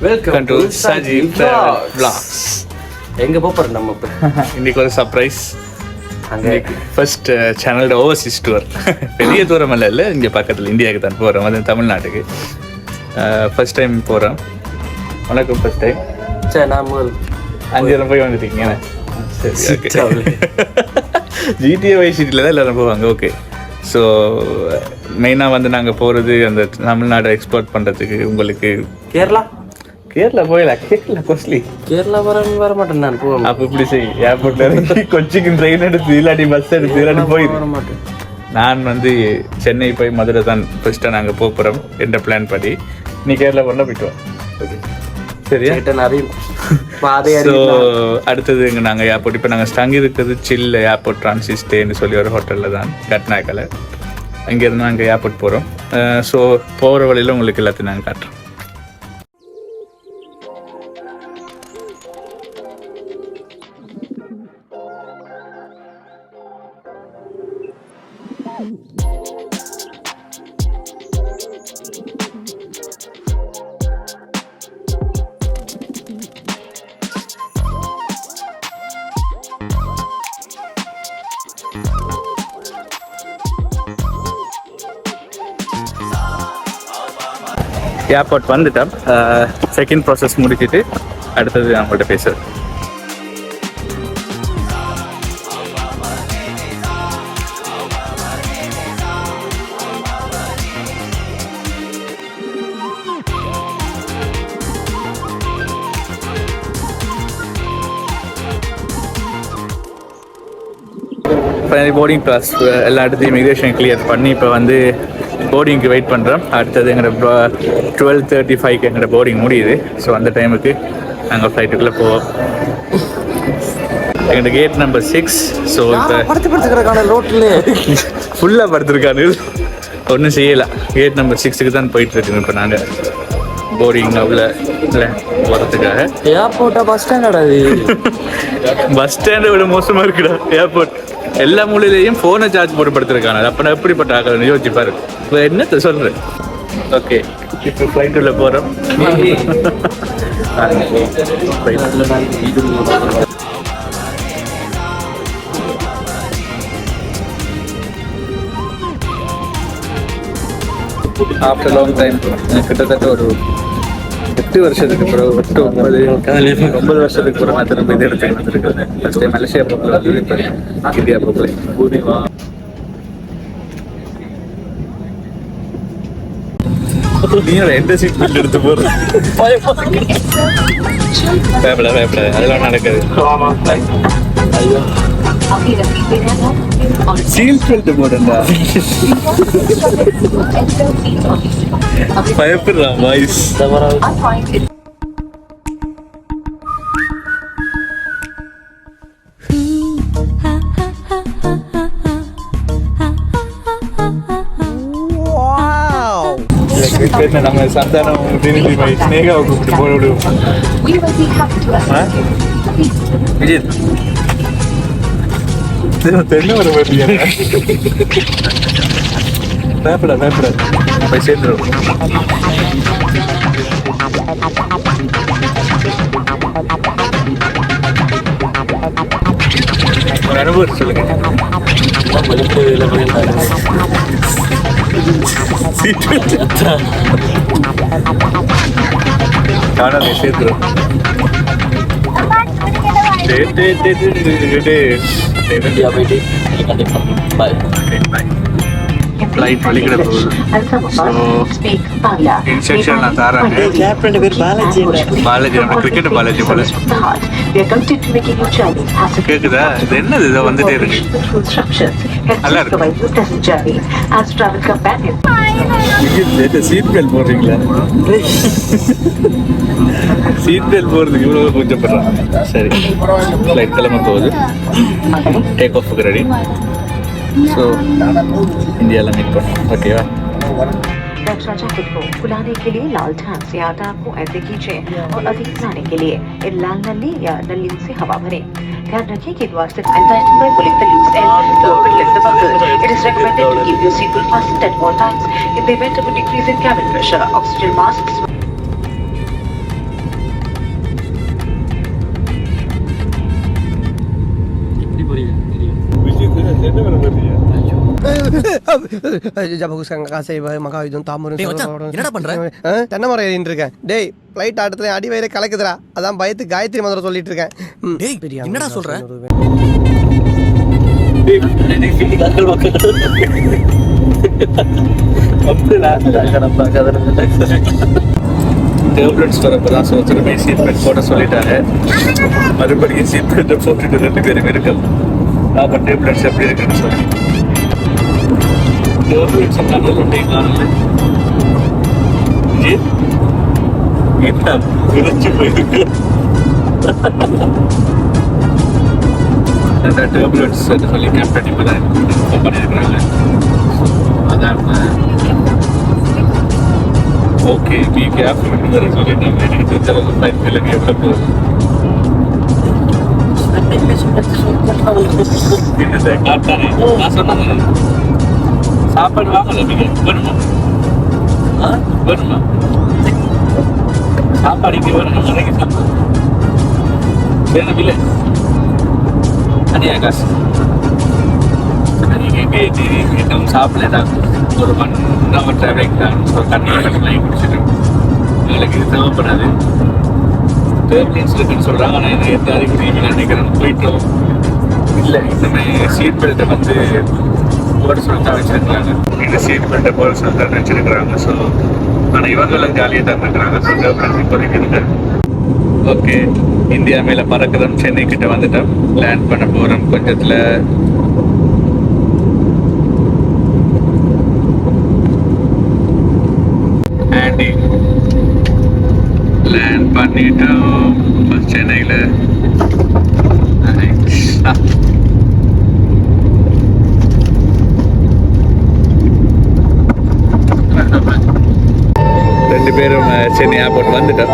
Welcome to Sajeev vlogs. எங்க போறோம் நம்ம இப்ப? இன்னைக்கு ஒரு சர்ப்ரைஸ். அங்கே ஃபர்ஸ்ட் சேனலோட ஓவர்சீஸ் டூர். பெரிய தூரம் இல்லை, இங்கே பக்கத்தில் இந்தியாவுக்கு தான் போகிறோம், அது தமிழ்நாட்டுக்கு ஃபர்ஸ்ட் டைம் போகிறோம். வணக்கம். ஃபர்ஸ்ட் டைம் சரி, நான் முதல் 5 இடம் போய் வந்துட்டீங்க. சரி, ஓகே. ஜிடிஏ வை சிட்டியில் தான் எல்லோரும் போவாங்க. ஓகே. ஸோ மெயினாக வந்து நாங்கள் போகிறது அந்த தமிழ்நாடு எக்ஸ்போர்ட் பண்ணுறதுக்கு. உங்களுக்கு கேரளா போயிடலாம். கேரளா கோஸ்ட்லி. கேரளா வர மாட்டேன் நான் போவேன். அப்போ இப்படி செய், ஏர்போர்ட்ல கொச்சிக்கு ட்ரெயின் எடுத்து இல்லாட்டி பஸ் எடுத்து இல்லாட்டி போயிடு. நான் வந்து சென்னை போய் மதுரை தான் ஃபர்ஸ்ட்டாக நாங்கள் போகிறோம் என்ற பிளான் படி. நீ கேரளா பண்ண போயிட்டோம். ஓகே, சரியா? ஸோ அடுத்தது இங்கே நாங்கள் ஏர்போர்ட் இப்போ நாங்கள் தங்கி இருக்கிறது சில் ஏர்போர்ட் டிரான்சிட் ஸ்டேன்னு சொல்லி ஒரு ஹோட்டலில் தான், கட்னாக்கால. அங்கேருந்து நாங்கள் ஏர்போர்ட் போகிறோம். ஸோ போகிற வழியில் உங்களுக்கு எல்லாத்தையும் நாங்கள் காட்டுறோம். ஏர்போர்ட் வந்துட்டோம். செகண்ட் ப்ராசஸ் முடிச்சுட்டு அடுத்தது அவங்கள்ட்ட பேசுகிறேன். போர்டிங் பாஸ் எல்லா இடத்தையும் இமிக்ரேஷன் கிளியர் பண்ணி இப்போ வந்து போர்டிங்க்கு வெயிட் பண்ணுறோம். அடுத்தது எங்களோட 12:35 எங்களோட போர்டிங் முடியுது. ஸோ அந்த டைமுக்கு நாங்கள் ஃப்ளைட்டுக்குள்ளே போவோம். எங்களோட கேட் நம்பர் 6. ஸோ இப்போ ரோட்டில் ஃபுல்லாக படுத்துருக்காரு, ஒன்றும் செய்யலாம். கேட் நம்பர் 6க்கு தான் போயிட்டுருக்குங்க இப்போ நாங்கள் போர்டிங் அவ்வளோ இல்லை போகிறதுக்காக. ஏர்போர்ட்டா பஸ் ஸ்டாண்டா? பஸ் ஸ்டாண்டை விட மோசமாக இருக்குடா ஏர்போர்ட். எல்லா மூலையிலையும் ஃபோனை சார்ஜ் போட்டு படுத்துருக்காங்க. அப்போ நான் எப்படிப்பட்ட ஆகணும் யோசிச்சுப்பாரு. இப்போ என்னத்தை சொல்கிறேன். ஓகே, இப்போ ஃப்ளைட்டுள்ள போகிறோம். ஆஃப்டர் லாங் டைம், கிட்டத்தட்ட ஒரு 8 வருஷத்துக்கு பிறகு 9 வருஷத்துக்கு பிறகு நான் திரும்ப இந்த இடத்துக்கு வந்துருக்கேன். ஃபர்ஸ்ட் டைம் மலேசியா போகல, இந்தியா போகல. நீ எந்த சீட் பெல்ட் எடுத்து போற? பயப்பட அதெல்லாம் நடக்காது. சீட் பெல்ட் போடண்டா. பயப்படுறான் வாய்ஸ். நம்ம சந்தானம் ஸ்னேகாவை கூப்பிட்டு போட விடுவோம். விஜய் தென்ன வர பயப்பட போய் சேர்ந்துடும். ஒரு அனுபவம் சொல்லுங்க. காணாலே சேர்த்துரும். ஃப்ளைட் வலிக்கிட போகுது. இன்ஸ்ட்ரக்ஷன் நான் தரேன். பாலாஜி, நம்ம கிரிக்கெட் பாலாஜி போல கேக்குதா? இது என்னது இதை வந்துட்டே இருக்கு. நல்லா இருக்கு. சீட் பெல்ட் போடுறீங்களா? சீட் பெல்ட் போடுறதுக்கு இவ்வளோ கூச்சப்படுறான். சரி, ஃப்ளைட் கிளம்ப போகுது. டேக் ஆஃபுக்கு ரெடி. ஸோ இந்தியாவில் மீட் பண்ணோம். ஓகேவா? रक्षा जैकेट को फुलाने के लिए लाल ढांक से आटा को ऐसे खींचे और अधिक फुलाने के लिए इन लाल नली या नलियों से हवा भरें. ध्यान रखें कि द्वार से attached by pulling the loose end to lift the buckle. It is recommended to keep your seatbelt fastened at all times. In the event of a decrease in cabin pressure, oxygen masks என்னடா பண்ற? தென்னை மரம் ஏறிட்டு இருக்கேன். டேய் flight ஆட்டத்துல அடி வயிறு கலக்குதுடா. அதான் பயத்து காயத்ரி மந்திரம் சொல்லிட்டு இருக்கேன். டேய் என்னடா சொல்ற? டேப்லெட்ஸ் வரப்பதான் சோதனை சீட் பெல்ட் போட சொல்லிட்டாங்க. மறுபடியும் சீட் பெல்ட்டை போட்டுட்டு 2 பேரும் இருக்கோம். அப்போ டேப்லெட்ஸ் எப்படி இருக்குன்னு சொல்லி டேப்லெட்ஸ் என்ன விரைச்சு போயிருக்கு. அந்த டேப்லெட்ஸ் சொல்லி கேப்டன் இப்போ தான் பண்ணியிருக்கிறாங்க. அதான் ஓகே பி கேப்டன் சொல்லிட்டு எனக்கு தெரிஞ்ச ஃப்ளைட் விலகி எவ்வளோ போகுது. நான் சொன்னேன் சாப்பாடு வாங்கல நீங்க வேணுமா வேணுமா சாப்பாடு இங்கே வேணும் அன்னைக்கு சாப்பாடு வேணும் இல்லை தனியா காசு நீங்கள் சாப்பிடல ஒரு 1 hour டிராவலிங் தான். ஸோ தண்ணி வாங்கி குடிச்சிட்டு எங்களுக்கு இது தேவைப்படாது. டேப்லெட்ஸ் இருக்குன்னு சொல்கிறாங்க. ஆனால் இது எந்த அறிகுறியும் நினைக்கிறேன் போயிட்டோம் இல்லை. இன்னுமே சீட் பெல்ட்டை வந்து போட சொல்லிட்டு வச்சிருக்கிறாங்க. இந்த சீட் பெல்ட்டை போட சொல்லிட்டு வச்சிருக்கிறாங்க. ஸோ ஆனால் இவங்களும் ஜாலியாக தான் இருக்கிறாங்க. ஸோ டேப்லெட்ஸ் இப்போதைக்கு ஓகே இந்தியா மேலே பறக்கிறோம். சென்னை கிட்ட வந்துட்டோம். லேண்ட் பண்ண போகிறோம் கொஞ்சத்தில். லேண்ட் பண்ணிட்டோம் சென்னையில். ரெண்டு பேரும் சென்னை ஏர்போர்ட் வந்துட்டோம்.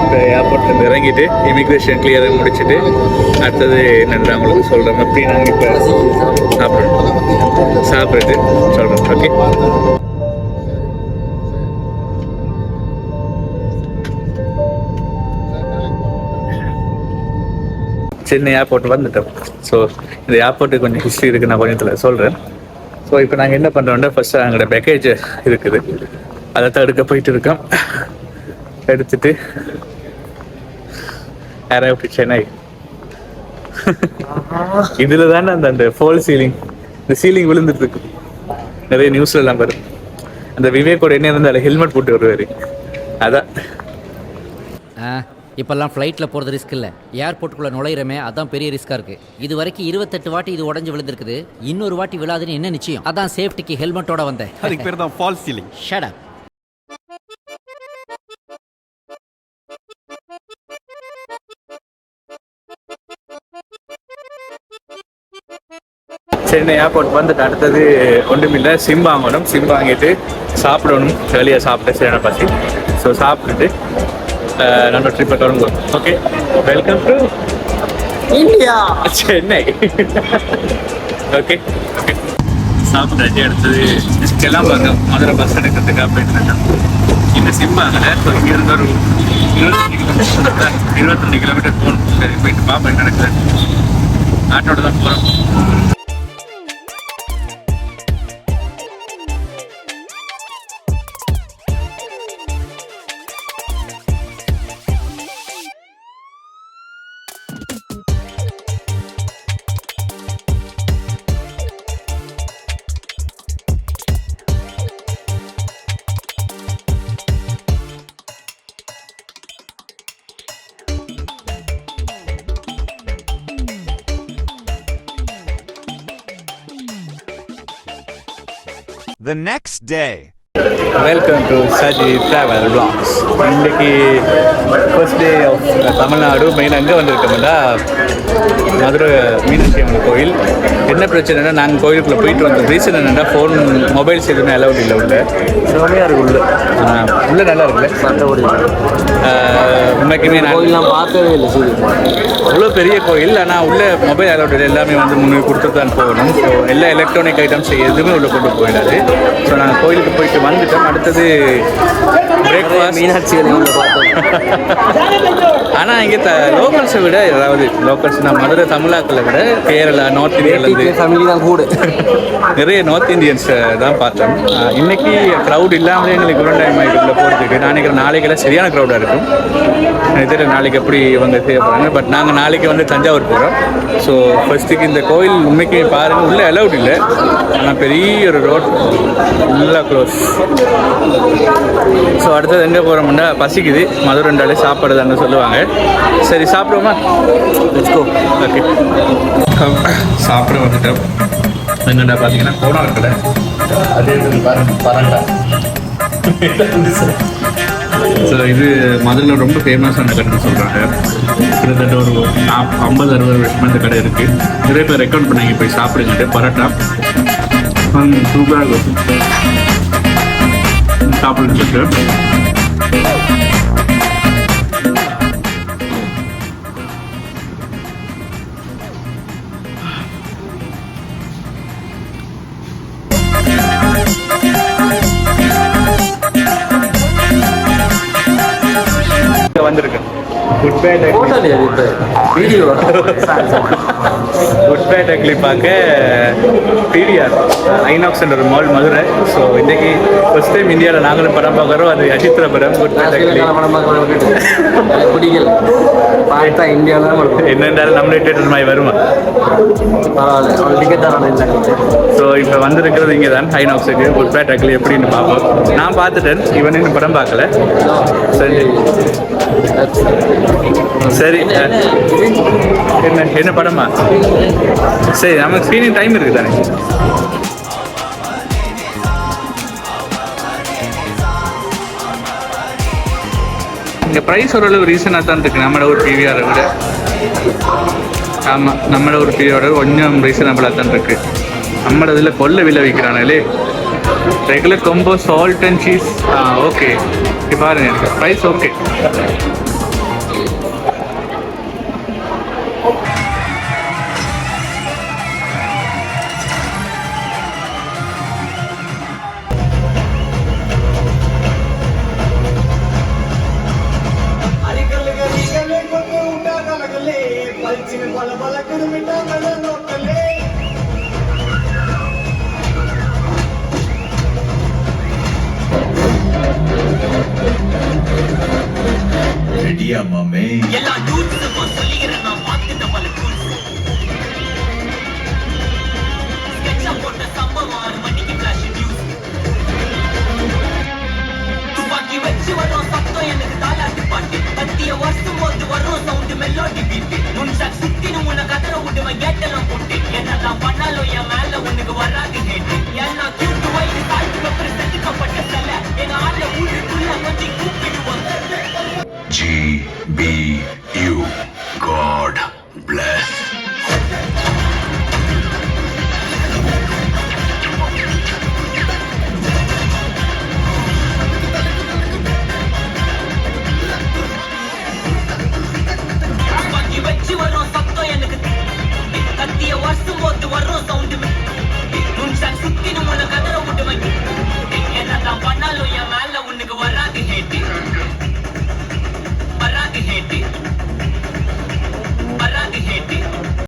இப்போ ஏர்போர்ட்லேருந்து இறங்கிட்டு இமிக்ரேஷன் கிளியராக முடிச்சுட்டு அடுத்தது என்னென்னு அவங்களுக்கு சொல்கிறோம். அப்படி நாங்கள் இப்போ சாப்பிட்றது சொல்கிறோம். ஓகே சென்னை ஏர்போர்ட் வந்துட்டோம். ஸோ இந்த ஏர்போர்ட்டுக்கு கொஞ்சம் ஹிஸ்ட்ரி இருக்குது, நான் கொஞ்சத்தில் சொல்கிறேன். ஸோ இப்போ நாங்கள் என்ன பண்ணுறோம்னா ஃபஸ்ட்டு எங்களோட பேக்கேஜ் இருக்குது, அதை தான் எடுக்க போயிட்டு இருக்கோம். எடுத்துட்டு arrived சென்னை. இதில் தானே அந்த ஃபால் சீலிங், இந்த சீலிங் விழுந்துட்டு இருக்கு. நிறைய நியூஸ்லாம் வரும். அந்த விவேக்கோட என்ன இருந்தால் ஹெல்மெட் போட்டு வருவார். அதான் இப்போல்லாம் ஃப்ளைட்டில் போகிறது ரிஸ்க் இல்லை, ஏர்போர்ட்டுக்குள்ளே நுழையிறமே அதான் பெரிய ரிஸ்க்காக இருக்குது. இது வரைக்கும் 28 வாட்டி இது உடஞ்சி விழுந்திருக்குது. இன்னொரு வாட்டி விழாதுன்னு என்ன நிச்சயம்? அதான் சேஃப்டிக்கு ஹெல்மெட்டோட வந்தேன். அதுக்கு பேர் தான் fall ceiling. Shut up. Chennai airport வந்துட்டு அடுத்தது ஒன்றுமில்லை, சிம் வாங்கணும். சிம் வாங்கிட்டு சாப்பிடணும். வெளியே சாப்பிட்டு சரியான பசி. ஸோ சாப்பிட்டுட்டு நம்ம ட்ரிப்பை தொடங்குவோம். Okay welcome to India Chennai. Okay okay சாப்பிட்டாச்சு. அடுத்தது கிளம்பாங்க. மதுரை பஸ் எடுக்கிறதுக்காக போயிட்டு இருக்கேன். இந்த சிம் வாங்கலை. ஸோ இங்கேருந்து ஒரு 22 கிலோமீட்டர் போகணும். சரி போயிட்டு பார்ப்பேன் நடக்குது. ஆட்டோட தான் போகிறோம். The next day. Welcome to Saji travel vlogs. இன்றைக்கி first day of Tamil Nadu. Main அங்கே வந்திருக்கோம்னா மதுரை மீனாட்சி அம்மன் கோயில். என்ன பிரச்சனைனா நாங்கள் கோயிலுக்குள்ளே போயிட்டு வந்தோம். ரீசன் என்னென்னா ஃபோன் மொபைல்ஸ் எதுவுமே அலௌட் இல்லை உள்ள. செம்மையாக இருக்கு உள்ள. உள்ளே நல்லா இருக்குல்ல மற்றபடி உண்மைக்குமே கோயிலாம் பார்த்ததே இல்லை. சரி அவ்வளோ பெரிய கோயில். ஆனால் உள்ள மொபைல் அலௌட் இல்லை. எல்லாமே வந்து முன்னாடி கொடுத்து தான் போகணும். ஸோ எல்லா எலக்ட்ரானிக் ஐட்டம்ஸ் எதுவுமே உள்ளே கொண்டு போயிடாது. ஸோ நாங்கள் கோயிலுக்கு போயிட்டு வந்துட்டோம். அடுத்தது பிரேக்ஃபாஸ்ட் மீனாட்சி பார்த்தோம். ஆனால் இங்கே லோக்கல்ஸை விட அதாவது லோக்கல்ஸ்னால் மதுரை தமிழாக்களை விட கேரளா நார்த் இந்தியாவிலேருந்து ஃபேமிலி தான் கூட நிறைய நார்த் இந்தியன்ஸ் தான் பார்த்தோம். இன்னைக்கு க்ரௌட் இல்லாமலே எங்களுக்கு ஒரு டைம் ஆகிட்டுக்குள்ளே போகிறதுக்கு நான் நினைக்கிறேன் நாளைக்கெல்லாம் சரியான க்ரௌடாக இருக்கும். எனக்கு தெரியல நாளைக்கு எப்படி இவங்க செய்ய போகிறாங்க. பட் நாங்கள் நாளைக்கு வந்து தஞ்சாவூர் போகிறோம். ஸோ ஃபஸ்ட்டுக்கு இந்த கோயில் உண்மைக்கு பாருங்கள், உள்ளே அலவுட் இல்லை, ஆனால் பெரிய ஒரு ரோட் ஃபுல்லாக க்ளோஸ். ஸோ அடுத்தது எங்கே போகிறோம்னா பசிக்குது, மதுரைண்டாலே சாப்பாடு தானே சொல்லுவாங்க. சரி சாப்பிடுவோமா? Let's go. ஓகே சாப்பிட வந்துட்டோம். என்னடா பார்த்தீங்கன்னா கோணம் இருக்கல, அதே பரண்டா. ஸோ இது மதுரையில் ரொம்ப ஃபேமஸான கடைன்னு சொல்கிறாங்க. கிட்டத்தட்ட ஒரு 50-60 வருஷமாக இந்த கடை இருக்குது. நிறைய பேர் ரெக்கமெண்ட் பண்ணாங்க போய் சாப்பிடுங்க. பரோட்டா சூப்பராக இருக்கும், சாப்பிட்டு வந்திருக்கு. Good bye video good bye டெக்லி பார்க்க பிடிஆர் ஐநாக்ஸ் என்ற ஒரு மால் மதுரை. ஸோ இன்றைக்கி ஃபர்ஸ்ட் டைம் இந்தியாவில் நாங்களும் படம் பார்க்குறோம். அது அஜித்ர படம் குட் பை டெக்லி. பிடிக்கல பார்த்தா இந்தியாவில் என்னென்றாலும் நம்மளே தேட்டர் மாதிரி வருமா? பரவாயில்ல, டிக்கெட் தான் இல்லை. ஸோ இப்போ வந்திருக்கிறது இங்கே தான் ஐநாக்ஸுக்கு. குட் பை டெக்லி எப்படின்னு பார்ப்போம். நான் பார்த்துட்டேன், இவன் இன்னும் படம் பார்க்கல. சரி சரி என்ன படமா? சரி நமக்கு ஸ்க்ரீனிங் டைம் இருக்குது தானே. இங்கே ப்ரைஸ் ஓரளவு ரீசனாக தான் இருக்குது நம்மளோட ஒரு பிவிஆரை விட. ஆமாம், நம்மளோட ஒரு பிவிஆரை கொஞ்சம் ரீசனபிளாக தான் இருக்குது. நம்மளோட இதில் கொல்ல விலை வைக்கிறானே regular combo salt and cheese. Okay பாருங்க, ப்ரைஸ் ஓகே. ரெடியா மாமே? எல்லா டூட்ஸும் சொல்லிக்கிறேன் நான் பார்த்து நம்மள ஸ்கெட்சா போட்ட சம்பவம் 6 மணிக்கு ஃபிளாஷ் நியூஸ். துப்பாக்கி வச்சு வரும் சத்தம் எனக்கு தாலாட்டு பாட்டு. கத்திய வருஷம் போது வரும் சவுண்ட் மெலோடி பீட்டு. முன்சாக் சுத்தின்னு உன்னை கதற விடுவேன் கேட்டெல்லாம் போட்டு. என்னதான் பண்ணாலும் என் மேல உனக்கு வராது